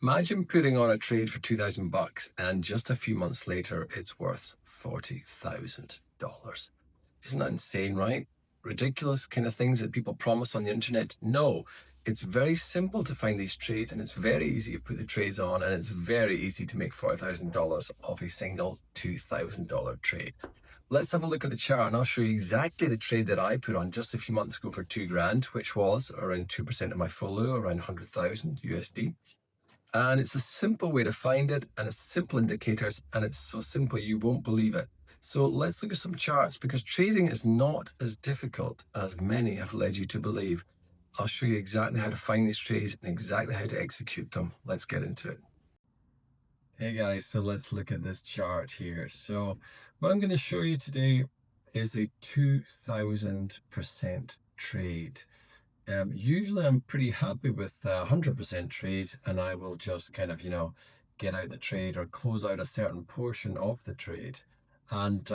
Imagine putting on a trade for 2,000 bucks and just a few months later it's worth $40,000. Isn't that insane, right? Ridiculous kind of things that people promise on the internet. No, it's very simple to find these trades and it's very easy to put the trades on and it's very easy to make $40,000 off a single $2,000 trade. Let's have a look at the chart and I'll show you exactly the trade that I put on just a few months ago for 2 grand, which was around 2% of my folio, around 100,000 USD. And it's a simple way to find it, and it's simple indicators, and it's so simple you won't believe it. So let's look at some charts, because trading is not as difficult as many have led you to believe. I'll show you exactly how to find these trades and exactly how to execute them. Let's get into it. Hey guys, so let's look at this chart here. So what I'm going to show you today is a 2000% trade. Usually I'm pretty happy with 100% trade, and I will just kind of, get out the trade or close out a certain portion of the trade. And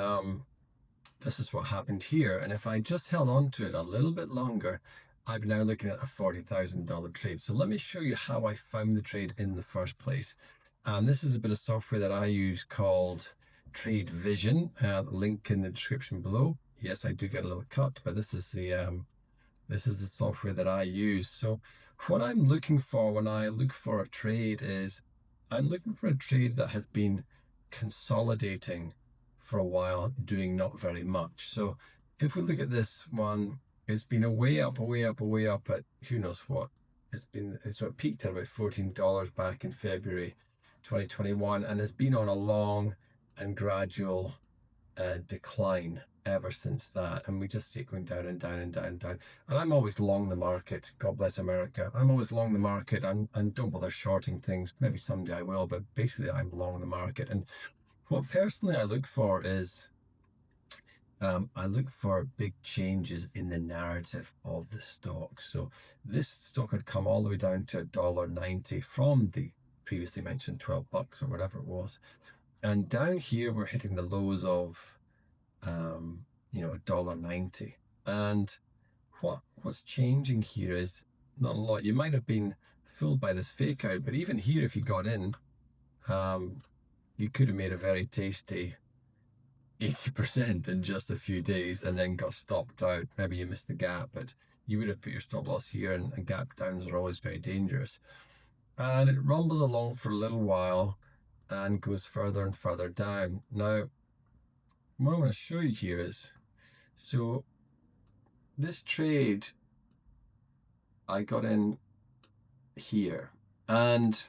this is what happened here. And if I just held on to it a little bit longer, I'm now looking at a $40,000 trade. So let me show you how I found the trade in the first place. And this is a bit of software that I use called Trade Vision. Link in the description below. Yes, I do get a little cut, but this is the software that I use. So what I'm looking for when I look for a trade is I'm looking for a trade that has been consolidating for a while, doing not very much. So if we look at this one, it's been a way up at who knows what. So it peaked at about $14 back in February 2021 and has been on a long and gradual decline ever since that, and we just see it going down and down and down and down. And I'm always long the market. God bless America. I'm always long the market and don't bother shorting things. Maybe someday I will, but basically I'm long the market. And what personally I look for is I look for big changes in the narrative of the stock. So this stock had come all the way down to $1.90 from the previously mentioned 12 bucks or whatever it was. And down here, we're hitting the lows of, $1.90. And what's changing here is not a lot. You might have been fooled by this fake out, but even here, if you got in, you could have made a very tasty 80% in just a few days and then got stopped out. Maybe you missed the gap, but you would have put your stop loss here, and gap downs are always very dangerous. And it rumbles along for a little while and goes further and further down. Now, what I want to show you here is, so this trade I got in here, and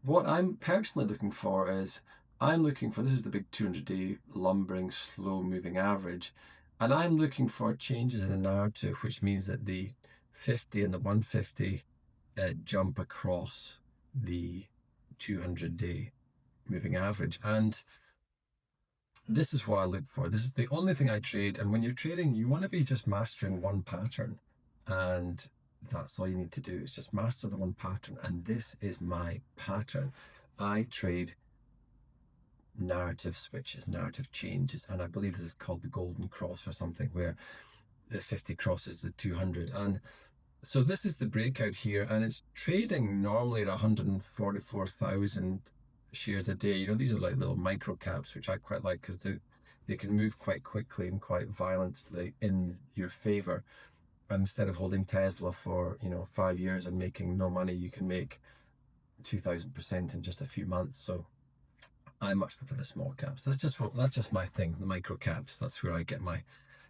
what I'm personally looking for is this is the big 200-day lumbering slow moving average, and I'm looking for changes in the narrative, which means that the 50 and the 150 jump across the 200-day moving average. And this is what I look for. This is the only thing I trade. And when you're trading, you want to be just mastering one pattern. And that's all you need to do is just master the one pattern. And this is my pattern. I trade narrative switches, narrative changes. And I believe this is called the golden cross or something, where the 50 crosses the 200. And so this is the breakout here, and it's trading normally at 144,000 shares a day. These are like little micro caps, which I quite like because they can move quite quickly and quite violently in your favor. And instead of holding Tesla for 5 years and making no money, you can make 2,000% in just a few months. So I much prefer the small caps. That's just my thing. The micro caps. That's where I get my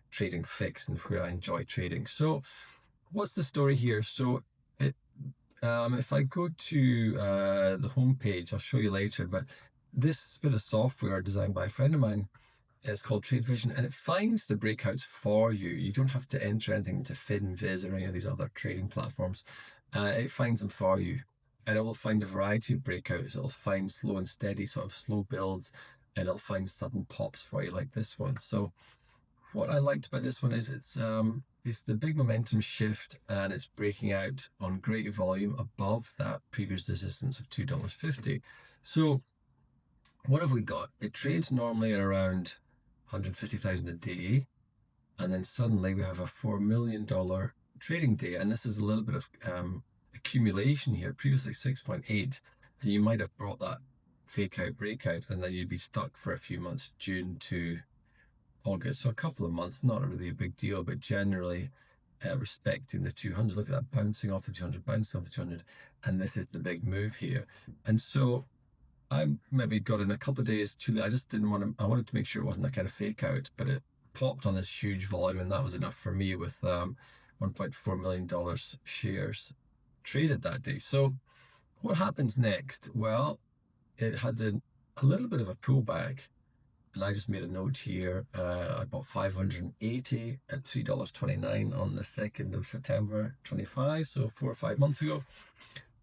trading fix and where I enjoy trading. So what's the story here? So if I go to the home page, I'll show you later, but this bit of software designed by a friend of mine is called Trade Vision, and it finds the breakouts for you. You don't have to enter anything into FinViz or any of these other trading platforms. It finds them for you, and it will find a variety of breakouts. It'll find slow and steady, sort of slow builds, and it'll find sudden pops for you like this one. So what I liked about this one is it's the big momentum shift, and it's breaking out on great volume above that previous resistance of $2.50. So what have we got? It trades normally at around 150,000 a day, and then suddenly we have a $4 million trading day, and this is a little bit of accumulation here. Previously 6.8, And you might have brought that fake out breakout, and then you'd be stuck for a few months, June to August. So a couple of months, not really a big deal, but generally respecting the 200. Look at that, bouncing off the 200, bouncing off the 200. And this is the big move here. And so I maybe got in a couple of days too late. I just didn't want to, I wanted to make sure it wasn't a kind of fake out, but it popped on this huge volume, and that was enough for me with $1.4 million shares traded that day. So what happens next? Well, it had a little bit of a pullback, and I just made a note here. I bought 580 at $3.29 on the 2nd of September 25, so 4 or 5 months ago,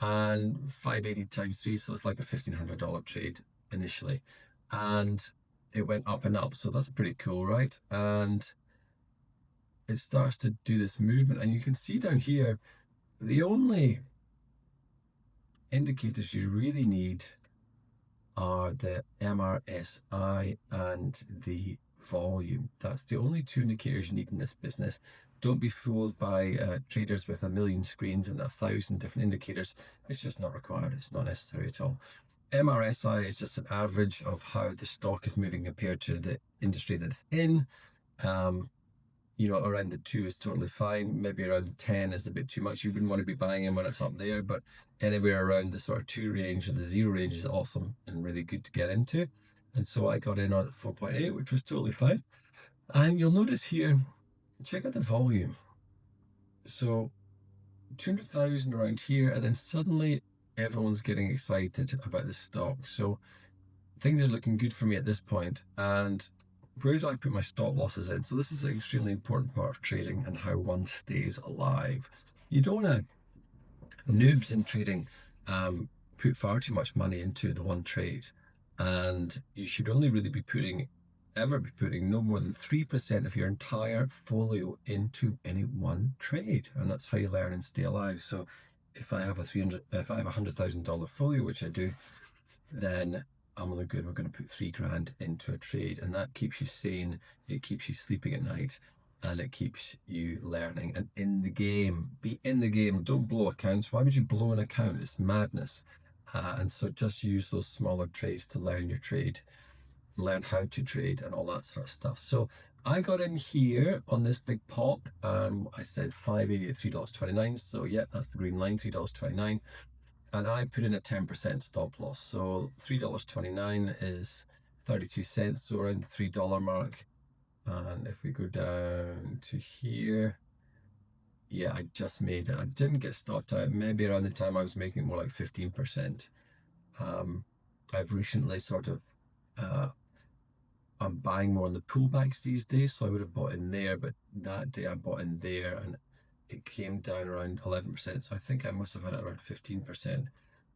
and 580 times 3, so it's like a $1,500 trade initially, and it went up and up, so that's pretty cool, right? And it starts to do this movement, and you can see down here the only indicators you really need are the MRSI and the volume. That's the only two indicators you need in this business. Don't be fooled by traders with a million screens and 1,000 different indicators. It's just not required. It's not necessary at all. MRSI is just an average of how the stock is moving compared to the industry that it's in. Around the 2 is totally fine. Maybe around the 10 is a bit too much. You wouldn't want to be buying in when it's up there, but anywhere around the sort of 2 range or the 0 range is awesome and really good to get into. And so I got in on 4.8, which was totally fine. And you'll notice here, check out the volume. So 200,000 around here, and then suddenly everyone's getting excited about the stock. So things are looking good for me at this point. And where do I put my stop losses in? So this is an extremely important part of trading and how one stays alive. You don't want to, noobs in trading put far too much money into the one trade, and you should only really be putting no more than 3% of your entire folio into any one trade, and that's how you learn and stay alive. So if I have a $100,000 folio, which I do, then I'm only good. We're going to put $3,000 into a trade, and that keeps you sane. It keeps you sleeping at night, and it keeps you learning and in the game. Be in the game. Don't blow accounts. Why would you blow an account? It's madness. And so just use those smaller trades to learn your trade, learn how to trade, and all that sort of stuff. So I got in here on this big pop. I said 580 at $3.29. So yeah, that's the green line, $3.29. And I put in a 10% stop loss. So $3.29 is 32 cents, so around the $3 mark. And if we go down to here, yeah, I just made it. I didn't get stopped out. Maybe around the time I was making more like 15%. I've recently I'm buying more on the pullbacks these days, so I would have bought in there, but that day I bought in there and it came down around 11%, so I think I must have had it around 15%.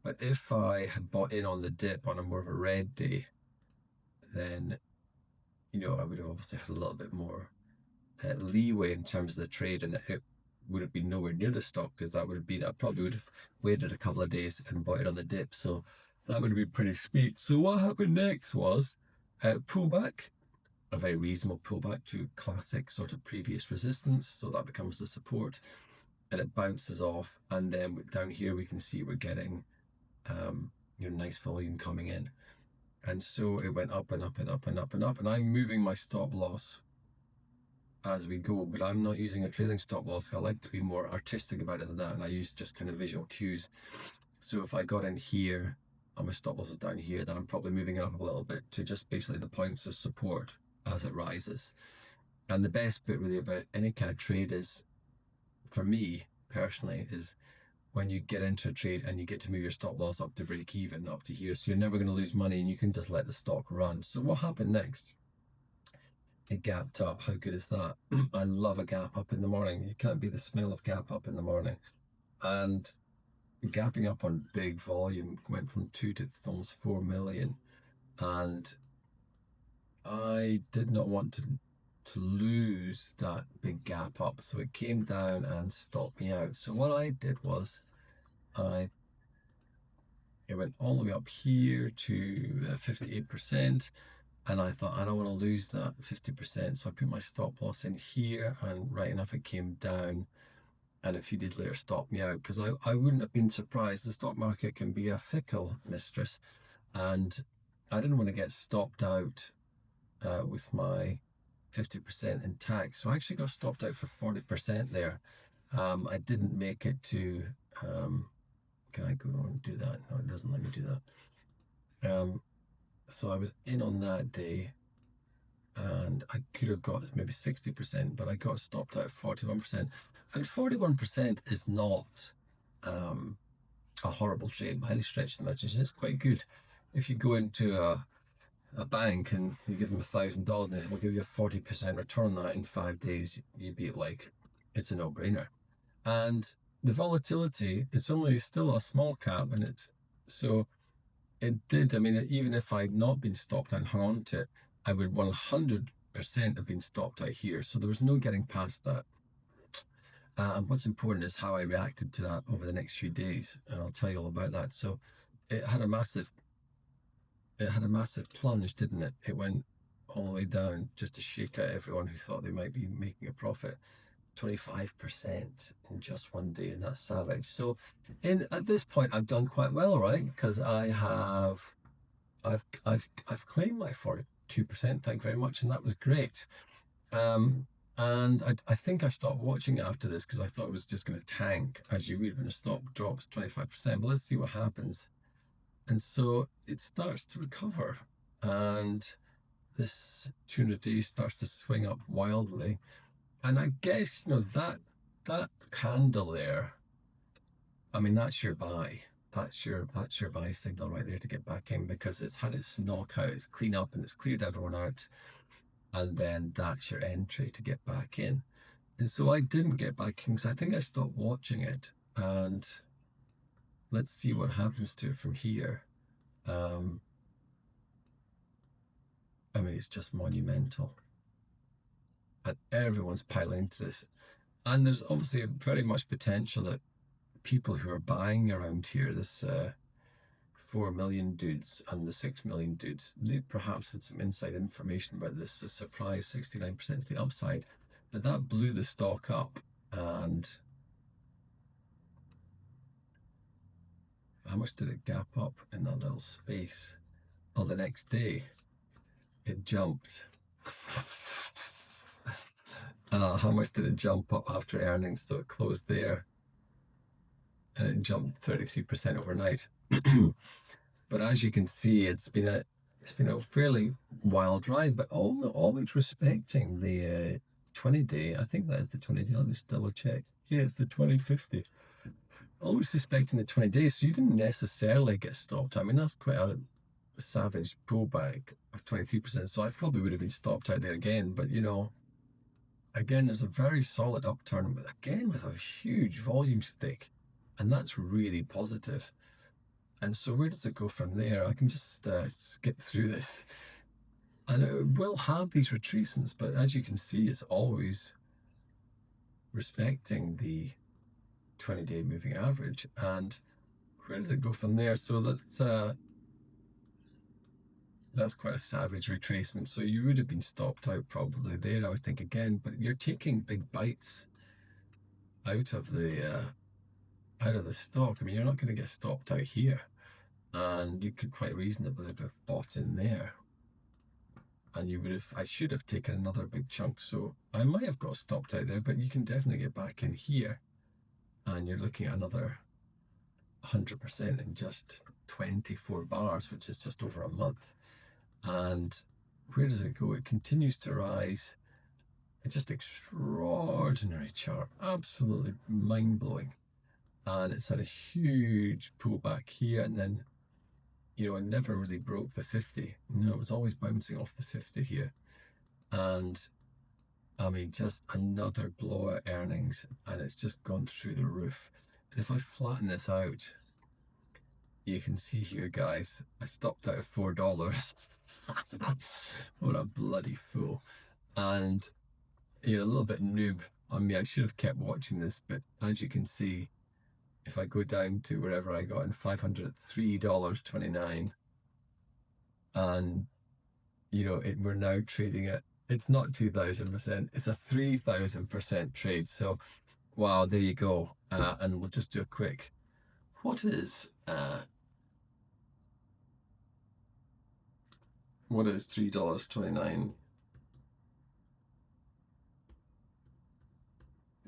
But if I had bought in on the dip on a more of a red day, then I would have obviously had a little bit more leeway in terms of the trade, and it would have been nowhere near the stock, because that would have been, I probably would have waited a couple of days and bought it on the dip, so that would have been pretty sweet. So what happened next was pullback, a very reasonable pullback to classic sort of previous resistance, so that becomes the support, and it bounces off, and then down here we can see we're getting nice volume coming in, and so it went up and up and up and up and up, and I'm moving my stop loss as we go, but I'm not using a trailing stop loss. I like to be more artistic about it than that, and I use just kind of visual cues. So if I got in here and my stop loss is down here, then I'm probably moving it up a little bit to just basically the points of support as it rises. And the best bit really about any kind of trade is, for me personally, is when you get into a trade and you get to move your stop loss up to break even, up to here, so you're never going to lose money and you can just let the stock run. So what happened next? It gapped up. How good is that? I love a gap up in the morning. You can't beat the smell of gap up in the morning. And gapping up on big volume went from 2 to almost 4 million, and I did not want to lose that big gap up, so it came down and stopped me out. So what I did was it went all the way up here to 58%, and I thought, I don't want to lose that 50%, so I put my stop loss in here, and right enough it came down and a few days later stopped me out, because I wouldn't have been surprised. The stock market can be a fickle mistress, and I didn't want to get stopped out with my 50% in tax. So I actually got stopped out for 40% there. I didn't make it to, can I go and do that? No, it doesn't let me do that. So I was in on that day, and I could have got maybe 60%, but I got stopped out at 41%. And 41% is not a horrible trade by any stretch of the imagination. It's quite good. If you go into a bank and you give them $1,000 and they will give you a 40% return on that in 5 days, you'd be like, it's a no-brainer. And the volatility, it's only still a small cap, and it's so it did. I mean, even if I'd not been stopped and hung on to it, I would 100% have been stopped out here. So there was no getting past that. And what's important is how I reacted to that over the next few days, and I'll tell you all about that. So it had a massive plunge, didn't it? It went all the way down just to shake out everyone who thought they might be making a profit. 25% in just one day, and that's savage. So at this point I've done quite well, right? Because I've claimed my 42%, thank you very much, and that was great. And I think I stopped watching it after this because I thought it was just going to tank, as you would when a stock drops 25%. But let's see what happens. And so it starts to recover, and this 200 days starts to swing up wildly. And I guess, that candle there, I mean, that's your buy. That's your buy signal right there to get back in, because it's had its knockout, it's clean up, and it's cleared everyone out. And then that's your entry to get back in. And so I didn't get back in because I think I stopped watching it. And let's see what happens to it from here. I mean, it's just monumental. And everyone's piling into this. And there's obviously very much potential that people who are buying around here, this 4 million dudes and the 6 million dudes, they perhaps had some inside information about this. A surprise 69% to the upside, but that blew the stock up. And how much did it gap up in that little space? Oh, the next day it jumped. How much did it jump up after earnings? So it closed there and it jumped 33% overnight. But as you can see, it's been a fairly wild ride, but always respecting the 20-day. I think that is the 20-day. Let me just double check. Yeah, it's the 2050. Always respecting the 20 days, so you didn't necessarily get stopped. I mean, that's quite a savage pullback of 23%. So I probably would have been stopped out there again. But again, there's a very solid upturn, but again with a huge volume stick, and that's really positive. And so where does it go from there? I can just skip through this. And it will have these retracements, but as you can see, it's always respecting the 20-day moving average. And where does it go from there? So that's quite a savage retracement. So you would have been stopped out probably there, I would think, again, but you're taking big bites out of the stock. I mean, you're not going to get stopped out here. And you could quite reasonably have bought in there, and I should have taken another big chunk. So I might have got stopped out there, but you can definitely get back in here, and you're looking at another 100% in just 24 bars, which is just over a month. And where does it go? It continues to rise. It's just extraordinary chart, absolutely mind-blowing. And it's had a huge pullback here, and then it never really broke the 50. It was always bouncing off the 50 here. And I mean, just another blowout earnings, and it's just gone through the roof. And if I flatten this out, you can see here, guys, I stopped out at $4. What a bloody fool. And a little bit noob on me. I should have kept watching this, but as you can see, if I go down to wherever I got in, $503.29, and we're now trading at, it's not 2,000%, it's a 3,000% trade. So Wow, there you go. And we'll just do a quick. What is $3.29?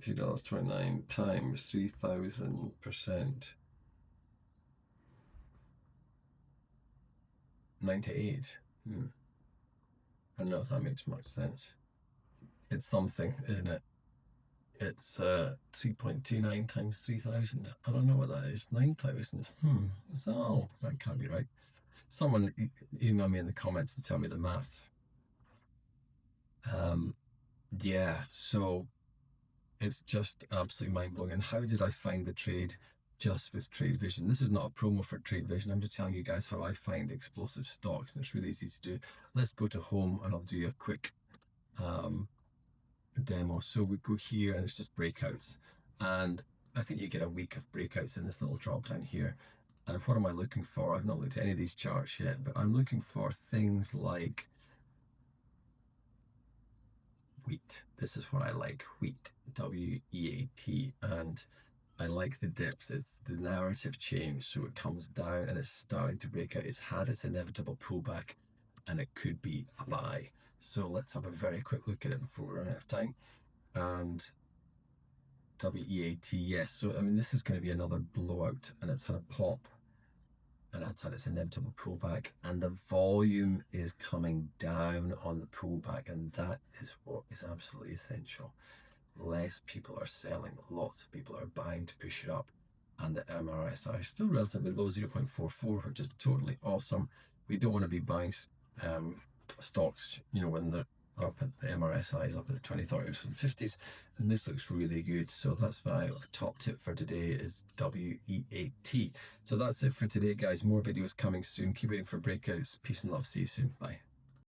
$3.29 times 3,000%. 98. I don't know if that makes much sense. It's something, isn't it? It's 3.29 times 3,000. I don't know what that is. 9,000. Is that all? That can't be right. Someone email me in the comments and tell me the math. Um, yeah, so it's just absolutely mind blowing. And how did I find the trade just with Trade Vision? This is not a promo for Trade Vision. I'm just telling you guys how I find explosive stocks, and it's really easy to do. Let's go to home and I'll do you a quick um, demo. So we go here and it's just breakouts. And I think you get a week of breakouts in this little drop down here. And what am I looking for? I've not looked at any of these charts yet, but I'm looking for things like wheat. This is what I like, wheat, WEAT. And I like the depth. It's the narrative change. So it comes down and it's starting to break out. It's had its inevitable pullback and it could be a buy. So let's have a very quick look at it before we run out of time. And WEAT, yes. So, I mean, this is going to be another blowout and it's had a pop and it's had its inevitable pullback and the volume is coming down on the pullback, and that is what is absolutely essential. Less people are selling, lots of people are buying to push it up, and the MRSI is still relatively low, 0.44, which is totally awesome. We don't want to be buying stocks, when they're up at the MRSI is up at the 20, 30s, and 50s, and this looks really good. So that's my top tip for today is WEAT. So that's it for today, guys. More videos coming soon. Keep waiting for breakouts. Peace and love. See you soon. Bye.